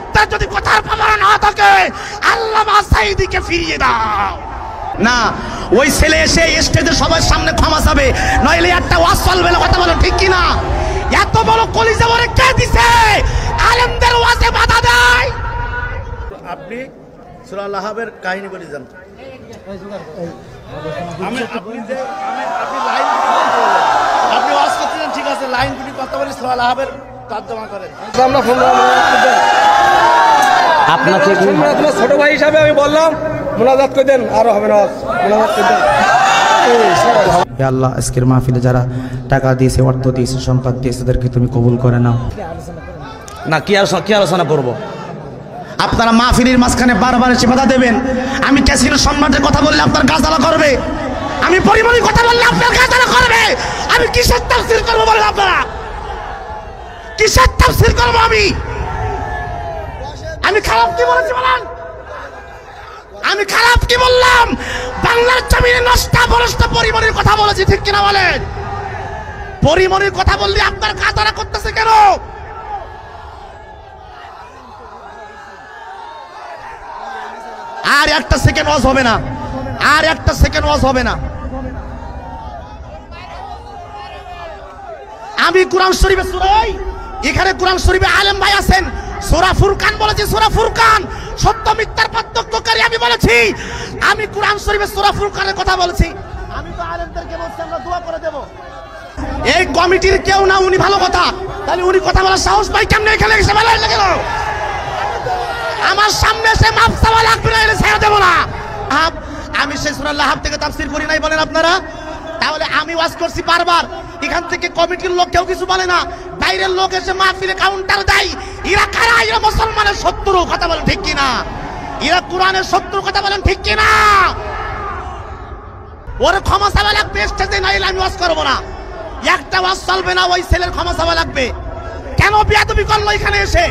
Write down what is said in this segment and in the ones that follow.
সত্যের যদি কথার প্রমাণ না থাকে আল্লামা সাঈদীকে ফিরিয়ে দাও। না, ওই ছেলে এসে স্টেজে সবার সামনে ক্ষমা চাবে, নইলে একটা ওয়াজ চলবে না। কথা বলো ঠিক কিনা? এত বড় কলিজা ভরে কে দিছে আলেমদের ওয়াজে বাধা দেয়? আপনি সূরা লাহাবের কাহিনী বলে যান। আপনি ওয়াজ করতেছেন, ঠিক আছে, লাইন গুলি কথা বলি, সূরা লাহাবের তর্জমা করেন। আপনাকে ছোট ভাই হিসাবে আমি বললাম মোনাজাত করে দেন, আরো হবে না মোনাজাত করে দেন। হে আল্লাহ, আজকের মাহফিলে যারা টাকা দিয়েছে, অর্থ দিয়েছে, সম্পদ দিয়েছে, তাদেরকে তুমি কবুল করে নাও। না, কি আলোচনা করবো? আপনারা মাহফিলের মাঝখানে বারবার এসে বাধা দেবেন। আমি ক্যাসিনোর সম্মানের কথা বললে আপনার গা জ্বালা করবে, আমি পরিমণির কথা বললে আপনার গা জ্বালা করবে। আমি কিসের তাফসীর করবো বলেন আপনারা? কিসের তাফসীর করবো আমি? আমি খারাপ কি বলেছি বলেন? আমি খারাপ কি বললাম? বাংলার জমিনে নষ্টা বরষ্টা পরিমণির কথা বলেছি, ঠিক কিনা বলেন? পরিমণির কথা বললে আপনার গা জ্বালা করতেছে কেন? আর একটা সেকেন্ড ওয়াজ হবে না, আর একটা সেকেন্ড ওয়াজ হবে না। আমি কোরআন শরীফে এখানে কোরআন শরীফে আলেম ভাই আছেন, সূরা ফুরকান বলেছি, সূরা ফুরকান সত্য মিথ্যার পার্থক্যকারী আমি বলেছি। আমি কোরআন শরীফে সূরা ফুরকানের কথা বলেছি। আমি তো আলেমদেরকে বলছি আমরা দোয়া করে দেব। এই কমিটির কেউ না, উনি ভালো কথা, তাহলে উনি কথা বলার সাহস পাই কেমনে? এখানে এসে বলা গেল আমার সামনে এসে মাপ চাওয়া লাগবে না, এটা ছেড়ে দেবো না। আমি সেই সূরা লাহাব থেকে তাফসীর করি নাই বলেন আপনারা? তাহলে আমি ওয়াজ করছি বারবার, এখান থেকে কমিটির লোক কেউ কিছু বলে না, বাইরের লোক এসে মাহফিলে কাউন্টার দেয়। এরা কারা? এরা মুসলমানের শত্রু। কথা বলেন ঠিক কিনা? এরা কোরআনের শত্রু। কথা বলেন ঠিক কিনা? ওর ক্ষমা চাওয়া লাগবে স্টেজে, নাইলে আমি ওয়াজ করবো না। একটা ওয়াজ চলবে না, ওই ছেলের ক্ষমা চাওয়া লাগবে। কেন বেয়াদবি করলো এখানে এসে?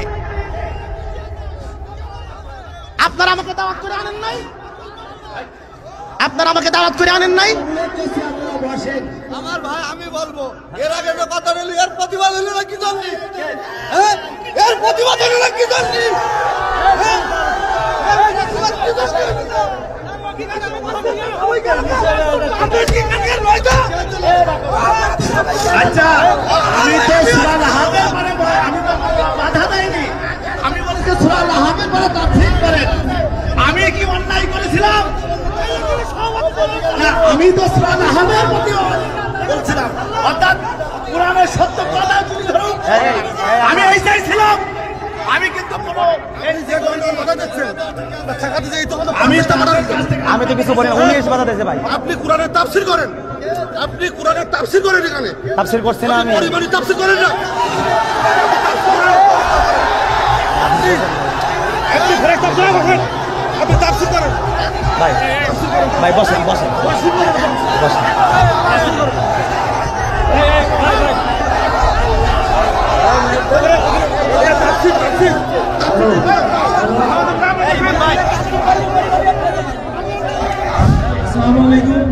আপনারা আমাকে দাওয়াত করে আনেন নাই? আপনারা আমাকে দাওয়াত করে আনেন নাই? আমার ভাই, আমি বলবো এর আগে যে কথা বলি, এর প্রতিবাদ হলো না কি জানি? হ্যাঁ, এর প্রতিবাদ হলো না কি জানি? আচ্ছা, আমি তো সূরা লাহাবের পরে আমি তো বাধা দেইনি, আমি বলেছি সূরা লাহাবের পরে তাফসীর করেন। আমি কি অন্যায় করেছিলাম? না, আমি তো সূরা লাহাবের প্রতি বলছিলাম, অর্থাৎ কোরআনের সত্য কথা তুলে ধরুন। আমি এই চাইছিলাম। আমি কিন্তু আমি তো কিছু বলি না, উনি এসে বাধা দিয়েছে ভাই। আপনি কোরআনের তাফসীর করেন, আপনি কোরআনের তাফসীর করেন, এখানে তাফসীর করছি না আমি। পরিমাণে তাফসীর করেন না। আপনি ঘরে তাফসীর করেন, আপনি তাফসীর করেন ভাই। ভাই বসেন বসেন বসেন। আসসালামু আলাইকুম।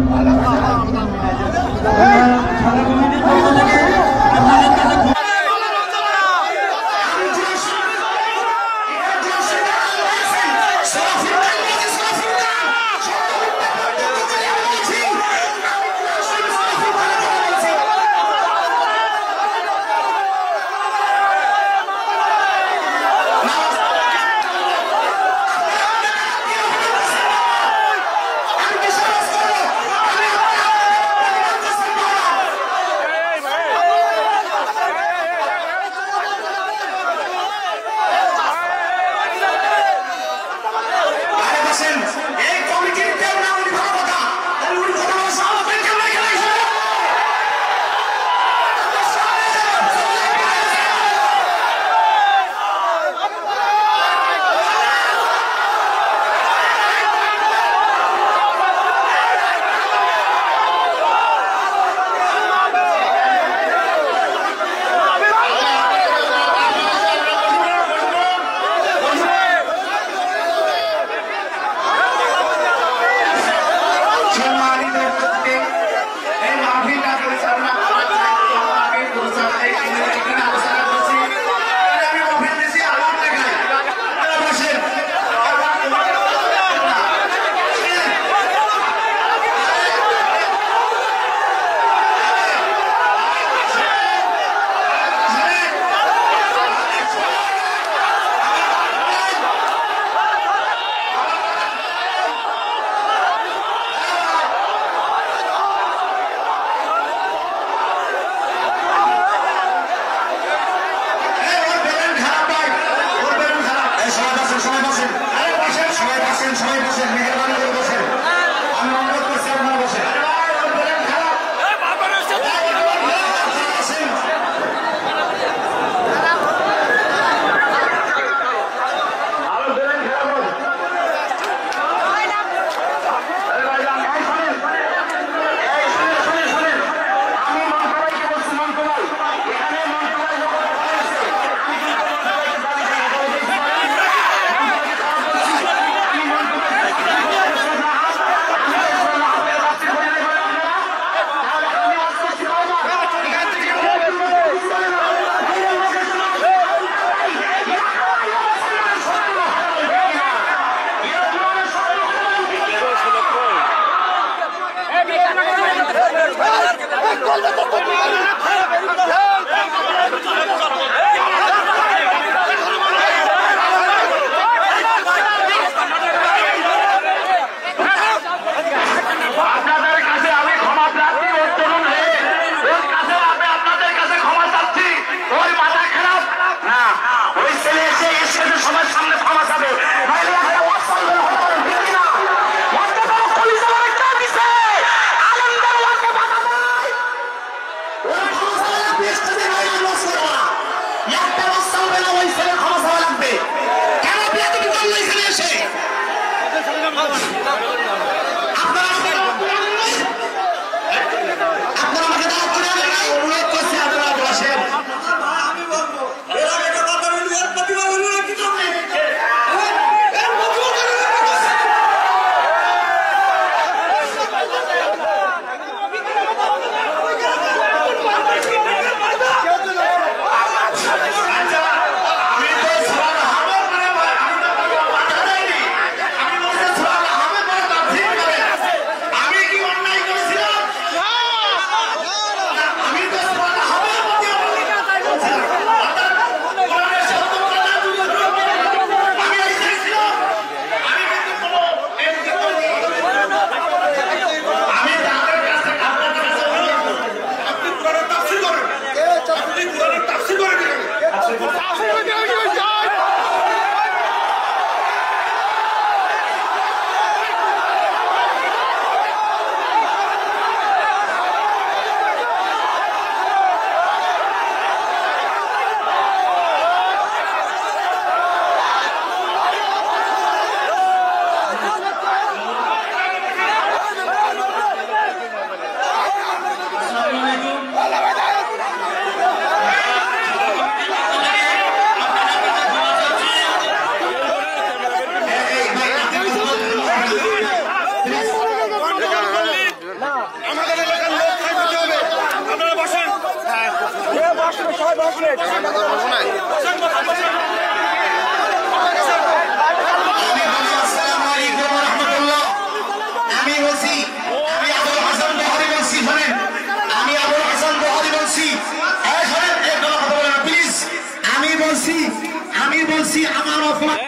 আমি বলছি আমার অপরাধ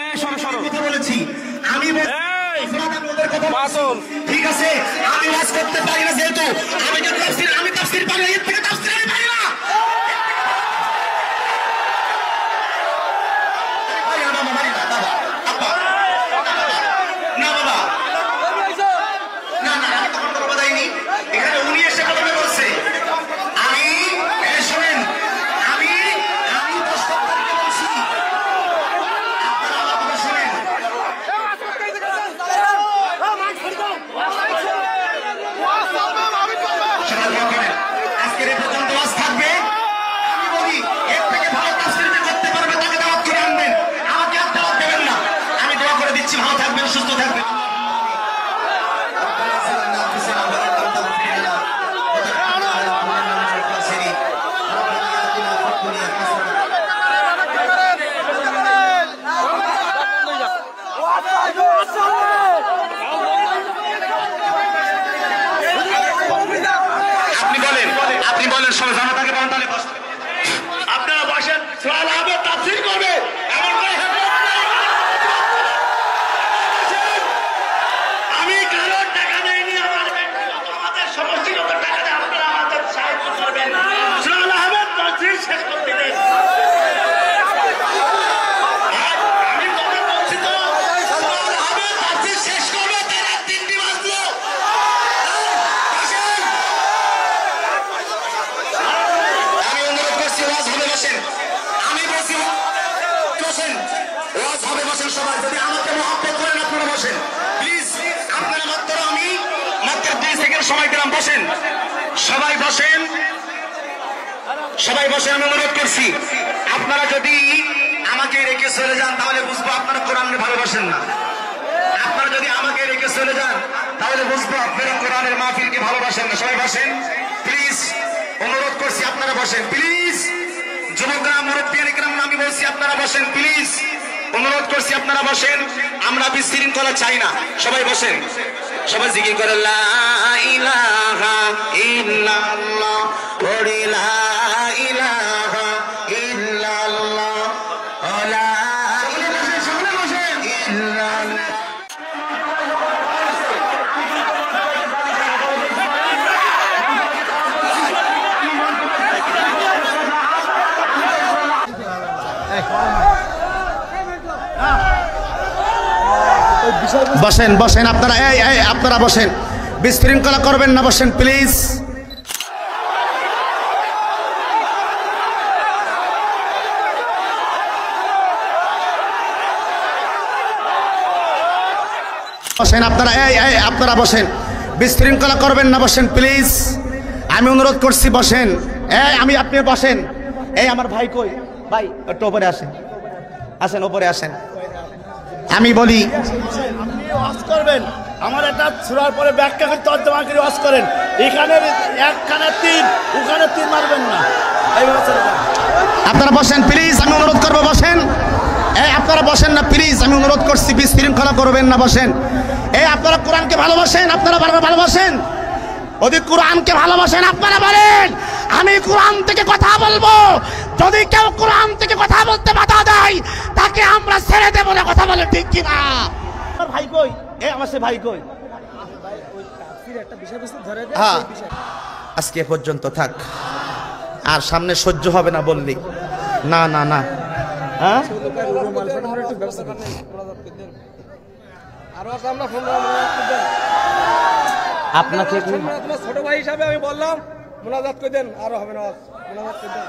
কথা বলেছি আমি ঠিক আছে আমি ওয়াজ করতে পারি না যেহেতু আমি তাফসীর পারি এর থেকে তাফসীর আমি পারি না আপনি বলেন সবাই জনতাকে বলেন তাহলে আপনারা বসেন তাফসীর করবে এমন করে আমি কারোর টাকা নেইনি আমাদের সমষ্টিগত টাকা দিয়ে আপনারা আমাদের সাহায্য করবেন সুরাল আহমেদ তাফসীর শেষ করতে দেন আমি কথা বলছি তো সুরাল আহমেদ তাফসীর শেষ করবে তারা 3টি বাজলো আমি বলছি বসেন ওয়াজ হবে বসেন সবাই যদি আমাকে মহব্বত করেন আপনারা বসেন প্লিজ আপনারা মাত্র আমি মাত্র 2 সেকেন্ড সময় দিলাম বসেন সবাই বসেন আমি অনুরোধ করছি আপনারা যদি আমাকে রেখে চলে যান তাহলে বুঝবো আপনারা কোরআনকে ভালোবাসেন না আপনারা যদি আমাকে রেখে চলে যান তাহলে বুঝবো আপনারা কোরআনের মাহফিলকে ভালোবাসেন না সবাই বসেন প্লিজ অনুরোধ করছি আপনারা বসেন প্লিজ যুবকরা, মুরব্বিয়ান ইকরাম, আমি বলছি আপনারা বসেন প্লিজ, অনুরোধ করছি আপনারা বসেন। আমরা বিশৃঙ্খলা চাই না, সবাই বসেন, সবাই জিকির করে লা ইলাহা ইল্লাল্লাহ, ওরে লা ইলাহা ইল্লাল্লাহ, লা ইলাহা ইল্লাল্লাহ। বসেন বসেন আপনারা, এই আপনারা বসেন, বিশৃঙ্খলা করবেন না, বসেন প্লিজ। বসেন আপনারা, এই আপনারা বসেন, বিশৃঙ্খলা করবেন না, বসেন প্লিজ, আমি অনুরোধ করছি বসেন। আমি, আপনি বসেন। এই আমার ভাই কই? ভাই একটু উপরে আসেন, আসেন উপরে আসেন। আমি বলি আপনি ওয়াজ করবেন, আমার এটা ছুড়ার পরে ব্যাখ্যা করে তর্জমা করে ওয়াজ করেন। এখানে একখানে 3, ওখানে 3 মারবেন না, এইভাবে চলে যান। আপনারা বসেন প্লিজ, আমি অনুরোধ করবো বসেন। আপনারা বসেন না প্লিজ, আমি অনুরোধ করছি, বিশৃঙ্খলা করবেন না, বসেন। আপনারা কোরআনকে ভালোবাসেন, আপনারা ভালোবাসেন, যদি কোরআনকে ভালোবাসেন আপনারা বলেন আমি কোরআন থেকে কথা বলবো। যদি কেউ কোরআন থেকে কথা বলতে বাধা দেয় তাকে আমরা ছেড়ে দেবো না, কথা বলে ঠিক কিনা? আমার ভাই কই? আমার সে ভাই কই? হ্যাঁ, আজকে এ পর্যন্ত থাক, আর সামনে সহ্য হবে না বললি না না না। হ্যাঁ, আপনাকে ছোট ভাই হিসাবে আমি বললাম মোনাজাত করে দেন, আরো হবে না মোনাজাত করে দেন।